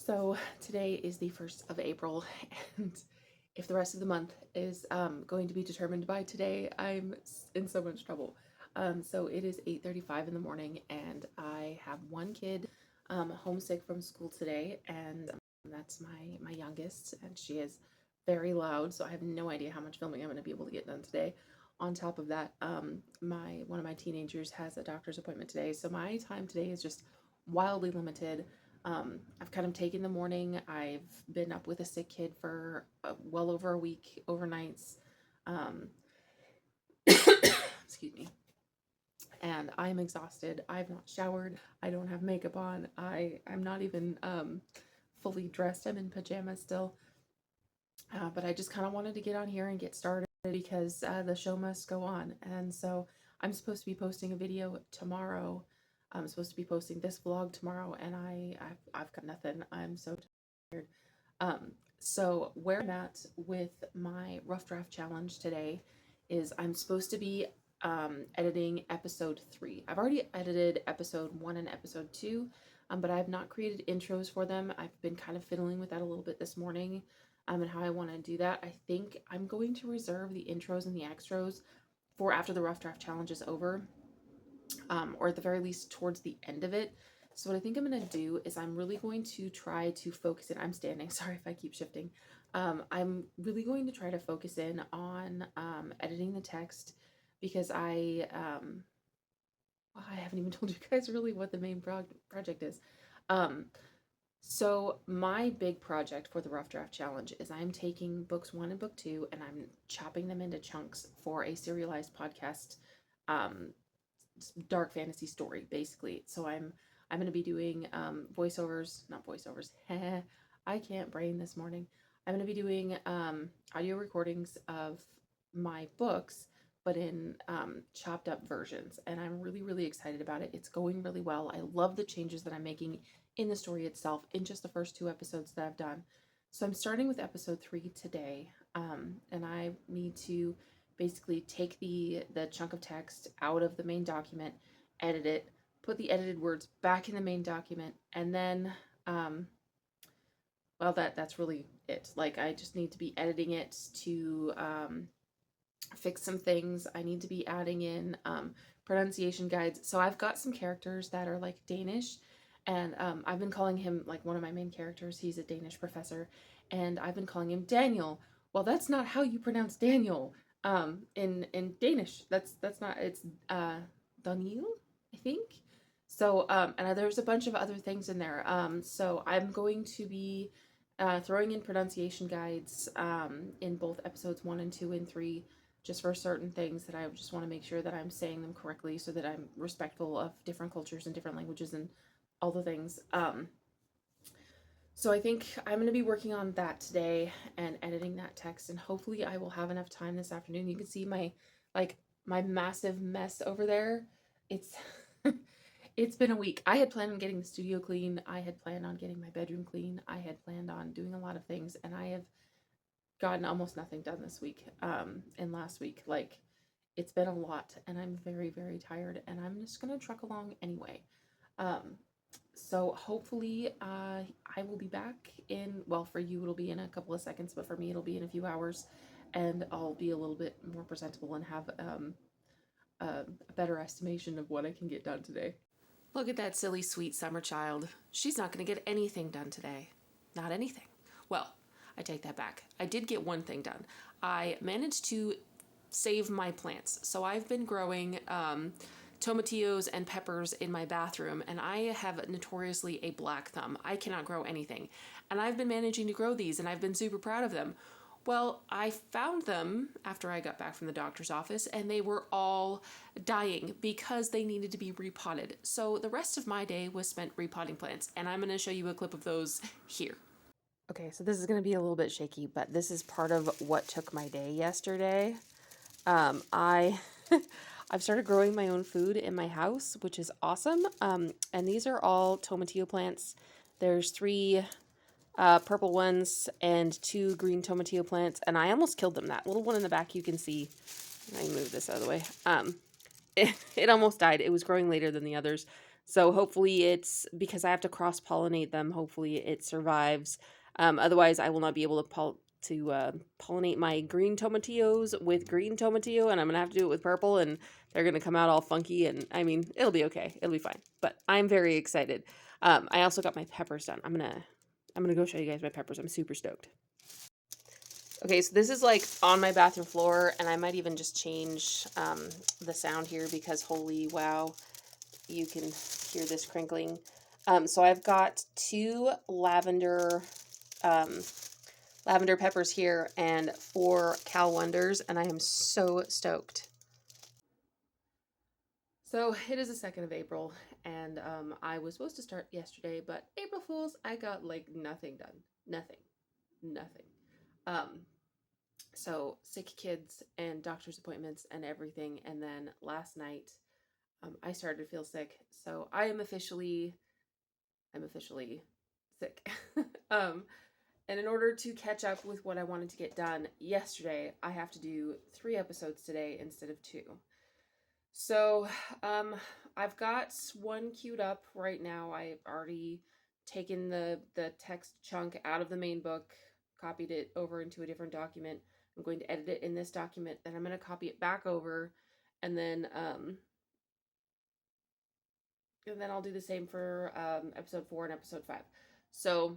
So today is the 1st of April, and if the rest of the month is going to be determined by today, I'm in so much trouble. So it is 8:35 in the morning, and I have one kid homesick from school today, and that's my youngest, and she is very loud, so I have no idea how much filming I'm going to be able to get done today. On top of that, one of my teenagers has a doctor's appointment today, so my time today is just wildly limited. I've kind of taken the morning. I've been up with a sick kid for well over a week, overnights. Um, excuse me. And I'm exhausted. I've not showered. I don't have makeup on. I'm not even fully dressed. I'm in pajamas still. But I just kind of wanted to get on here and get started because the show must go on. And so I'm supposed to be posting a video tomorrow. I'm supposed to be posting this vlog tomorrow, and I've got nothing. I'm so tired. So where I'm at with my rough draft challenge today is I'm supposed to be editing episode 3. I've already edited episode 1 and episode 2, but I have not created intros for them. I've been kind of fiddling with that a little bit this morning, and how I want to do that. I think I'm going to reserve the intros and the extras for after the rough draft challenge is over, or at the very least towards the end of it. So what I think I'm going to do is I'm really going to try to focus in. I'm standing, sorry if I keep shifting. I'm really going to try to focus in on editing the text because I haven't even told you guys really what the main project is. So my big project for the Rough Draft Challenge is I'm taking books 1 and book 2 and I'm chopping them into chunks for a serialized podcast, dark fantasy story, basically. So I'm going to be doing voiceovers, not voiceovers. I can't brain this morning. I'm going to be doing audio recordings of my books, but in chopped up versions. And I'm really, really excited about it. It's going really well. I love the changes that I'm making in the story itself in just the first 2 episodes that I've done. So I'm starting with episode 3 today, and I need to basically take the chunk of text out of the main document, edit it, put the edited words back in the main document, and then well, that's really it. Like, I just need to be editing it to fix some things. I need to be adding in pronunciation guides. So I've got some characters that are like Danish, and I've been calling him, like, one of my main characters, he's a Danish professor, and I've been calling him Daniel. Well, that's not how you pronounce Daniel in Danish. That's not, it's Daniel, I think. So and there's a bunch of other things in there. So I'm going to be throwing in pronunciation guides in both episodes 1 and 2 and 3, just for certain things that I just want to make sure that I'm saying them correctly so that I'm respectful of different cultures and different languages and all the things. So I think I'm going to be working on that today and editing that text, and hopefully I will have enough time this afternoon. You can see my massive mess over there. It's it's been a week. I had planned on getting the studio clean. I had planned on getting my bedroom clean. I had planned on doing a lot of things, and I have gotten almost nothing done this week and last week. Like, it's been a lot, and I'm very, very tired, and I'm just gonna truck along anyway. So hopefully I will be back in, well, for you it'll be in a couple of seconds, but for me it'll be in a few hours, and I'll be a little bit more presentable and have a better estimation of what I can get done today. Look at that silly, sweet summer child. She's not going to get anything done today. Not anything. Well, I take that back. I did get one thing done. I managed to save my plants. So I've been growing tomatillos and peppers in my bathroom, and I have notoriously a black thumb. I cannot grow anything. And I've been managing to grow these, and I've been super proud of them. Well, I found them after I got back from the doctor's office, and they were all dying because they needed to be repotted. So the rest of my day was spent repotting plants, and I'm going to show you a clip of those here. Okay, so this is going to be a little bit shaky, but this is part of what took my day yesterday. I I've started growing my own food in my house, which is awesome. And these are all tomatillo plants. There's 3 purple ones and 2 green tomatillo plants, and I almost killed them. That little one in the back you can see. I can move this out of the way. It almost died. It was growing later than the others. So hopefully it's because I have to cross pollinate them. Hopefully it survives. Otherwise, I will not be able to pollinate my green tomatillos with green tomatillo, and I'm gonna have to do it with purple, and they're gonna come out all funky. And I mean, it'll be okay. It'll be fine. But I'm very excited. I also got my peppers done. I'm gonna go show you guys my peppers. I'm super stoked. Okay, so this is like on my bathroom floor, and I might even just change the sound here because holy wow, you can hear this crinkling. So I've got two um, lavender peppers here and 4 Cal Wonders, and I am so stoked. So it is the 2nd of April, and I was supposed to start yesterday, but April Fools, I got like nothing done. Nothing. Nothing. Um, so sick kids and doctor's appointments and everything, and then last night I started to feel sick, so I'm officially sick. um, and in order to catch up with what I wanted to get done yesterday, I have to do 3 episodes today instead of 2. So, I've got one queued up right now. I've already taken the text chunk out of the main book, copied it over into a different document. I'm going to edit it in this document, then I'm going to copy it back over, and then I'll do the same for episode 4 and episode 5. So,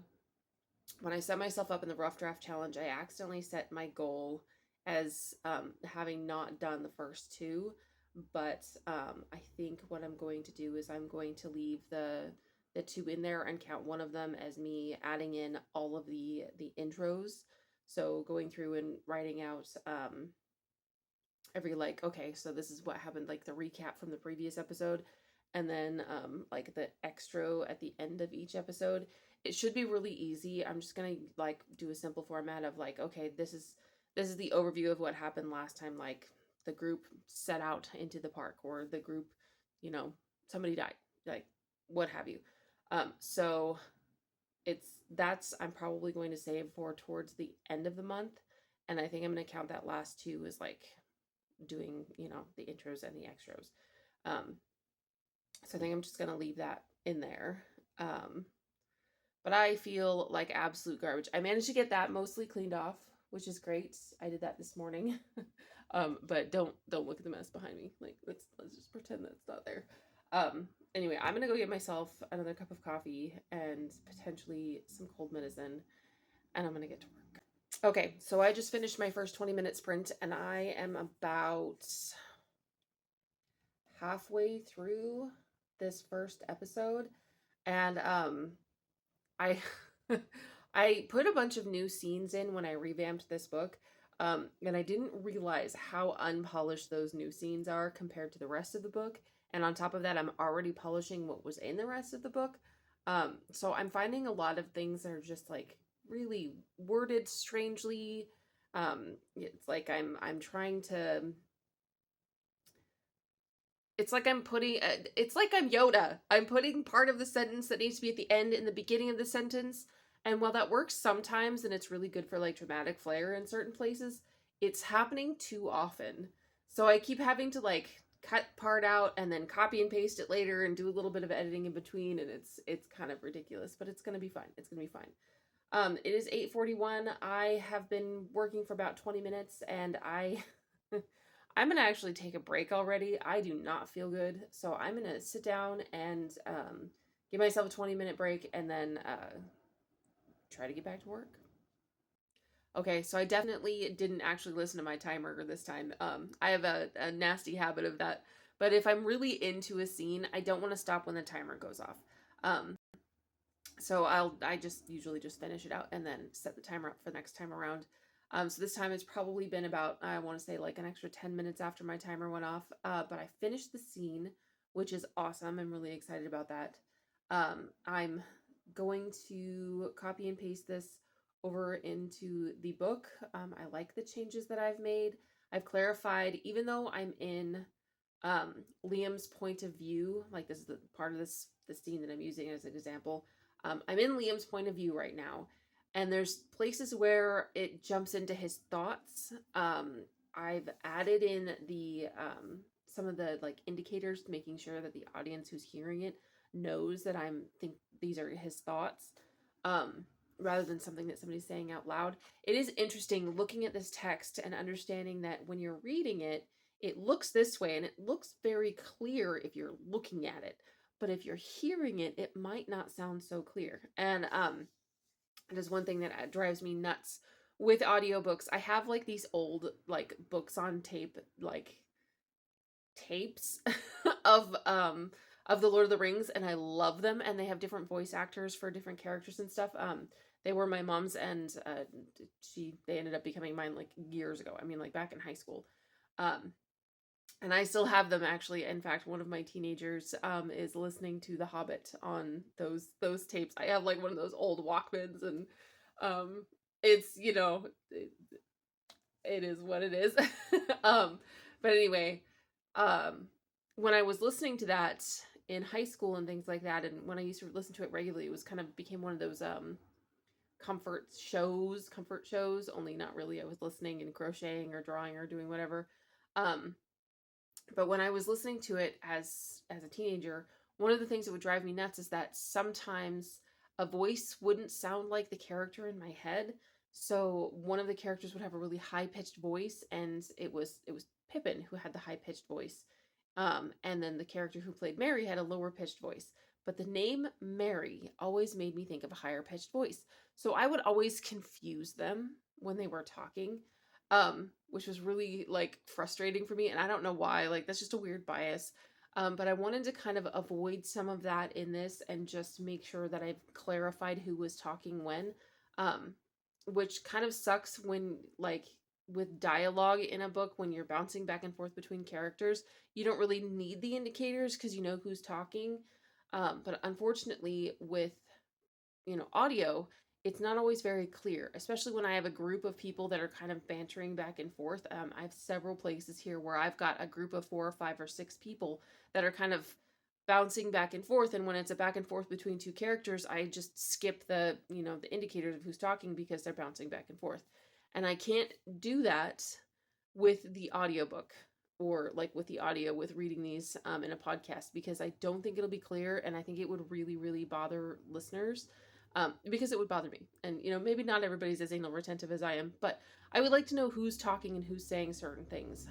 when I set myself up in the rough draft challenge, I accidentally set my goal as having not done the first 2. But I think what I'm going to do is I'm going to leave the 2 in there and count one of them as me adding in all of the intros. So going through and writing out every like, okay, so this is what happened, like the recap from the previous episode, and then like the extra at the end of each episode. It should be really easy. I'm just gonna like do a simple format of like, okay, this is the overview of what happened last time, like the group set out into the park, or the group, you know, somebody died, like what have you. So that's I'm probably going to save for towards the end of the month, and I think I'm gonna count that last 2 as like doing, the intros and the extras. Um, so I think I'm just gonna leave that in there. Um, but I feel like absolute garbage. I managed to get that mostly cleaned off, which is great. I did that this morning. But don't look at the mess behind me. Like let's just pretend that's not there. Anyway, I'm gonna go get myself another cup of coffee and potentially some cold medicine, and I'm gonna get to work. Okay, so I just finished my first 20-minute sprint, and I am about halfway through this first episode, and I I put a bunch of new scenes in when I revamped this book, and I didn't realize how unpolished those new scenes are compared to the rest of the book. And on top of that, I'm already polishing what was in the rest of the book. So I'm finding a lot of things that are just like really worded strangely. It's like I'm trying to it's like it's like I'm Yoda. I'm putting part of the sentence that needs to be at the end in the beginning of the sentence. And while that works sometimes and it's really good for like dramatic flair in certain places, it's happening too often. So I keep having to like cut part out and then copy and paste it later and do a little bit of editing in between, and it's kind of ridiculous, but it's going to be fine. It's going to be fine. It is 8:41. I have been working for about 20 minutes, and I'm gonna actually take a break already. I do not feel good, so I'm gonna sit down and give myself a 20-minute break, and then try to get back to work. Okay, so I definitely didn't actually listen to my timer this time. I have a nasty habit of that, but if I'm really into a scene, I don't want to stop when the timer goes off. Um, so I just usually just finish it out and then set the timer up for the next time around. So this time it's probably been about, I want to say like an extra 10 minutes after my timer went off. But I finished the scene, which is awesome. I'm really excited about that. I'm going to copy and paste this over into the book. I like the changes that I've made. I've clarified, even though I'm in Liam's point of view, like this is the part of the scene that I'm using as an example. I'm in Liam's point of view right now, and there's places where it jumps into his thoughts. I've added in the some of the like indicators, making sure that the audience who's hearing it knows that I'm think these are his thoughts, um, rather than something that somebody's saying out loud. It is interesting looking at this text and understanding that when you're reading it, it looks this way and it looks very clear if you're looking at it. But if you're hearing it, it might not sound so clear. And it is one thing that drives me nuts with audiobooks. I have like these old like books on tape, like tapes of the Lord of the Rings, and I love them, and they have different voice actors for different characters and stuff. They were my mom's, and they ended up becoming mine like years ago. I mean, like back in high school. Um and I still have them actually. In fact, one of my teenagers is listening to The Hobbit on those tapes. I have like one of those old Walkmans, and um it's, it is what it is. um but anyway, um when I was listening to that in high school and things like that, and when I used to listen to it regularly, it was kind of became one of those comfort shows, only not really. I was listening and crocheting or drawing or doing whatever. um but when I was listening to it as a teenager, one of the things that would drive me nuts is that sometimes a voice wouldn't sound like the character in my head. So one of the characters would have a really high pitched voice, and it was Pippin who had the high pitched voice. And then the character who played Mary had a lower pitched voice. But the name Mary always made me think of a higher pitched voice. So I would always confuse them when they were talking, which was really like frustrating for me, and I don't know why. Like, that's just a weird bias. But I wanted to kind of avoid some of that in this and just make sure that I've clarified who was talking when. um which kind of sucks when, like, with dialogue in a book, when you're bouncing back and forth between characters, you don't really need the indicators because you know who's talking. But unfortunately, with audio, it's not always very clear, especially when I have a group of people that are kind of bantering back and forth. I have several places here where I've got a group of 4 or 5 or 6 people that are kind of bouncing back and forth, and when it's a back and forth between two characters, I just skip the indicators of who's talking because they're bouncing back and forth. And I can't do that with the audiobook, or like with the audio with reading these in a podcast, because I don't think it'll be clear, and I think it would really, really bother listeners, because it would bother me. And maybe not everybody's as anal retentive as I am, but I would like to know who's talking and who's saying certain things,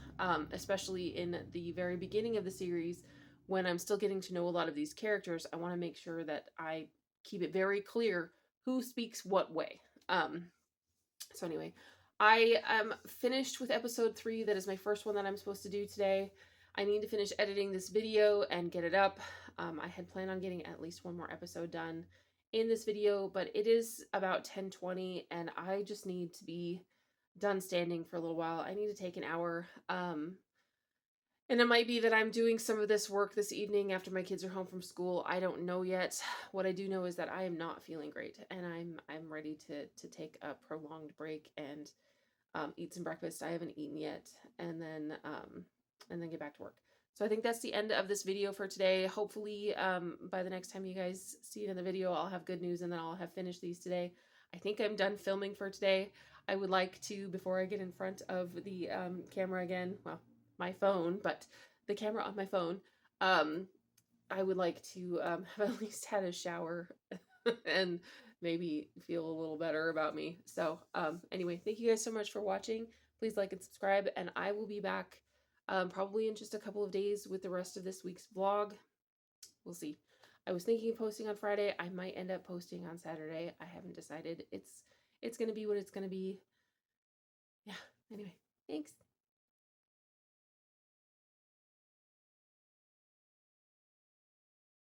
especially in the very beginning of the series when I'm still getting to know a lot of these characters. I want to make sure that I keep it very clear who speaks what way. So anyway, I am finished with episode 3. That is my first one that I'm supposed to do today. I need to finish editing this video and get it up. I had planned on getting at least one more episode done in this video, but it is about 10:20, and I just need to be done standing for a little while. I need to take an hour. And it might be that I'm doing some of this work this evening after my kids are home from school. I don't know yet. What I do know is that I am not feeling great, and I'm ready to take a prolonged break and eat some breakfast. I haven't eaten yet, and then get back to work. So I think that's the end of this video for today. Hopefully, by the next time you guys see it in the video, I'll have good news, and then I'll have finished these today. I think I'm done filming for today. I would like to, before I get in front of the camera again, well, my phone, but the camera on my phone, I would like to have at least had a shower and maybe feel a little better about me. So anyway, thank you guys so much for watching. Please like and subscribe, and I will be back probably in just a couple of days with the rest of this week's vlog. We'll see. I was thinking of posting on Friday. I might end up posting on Saturday. I haven't decided. It's gonna be what it's gonna be. Yeah, anyway, thanks.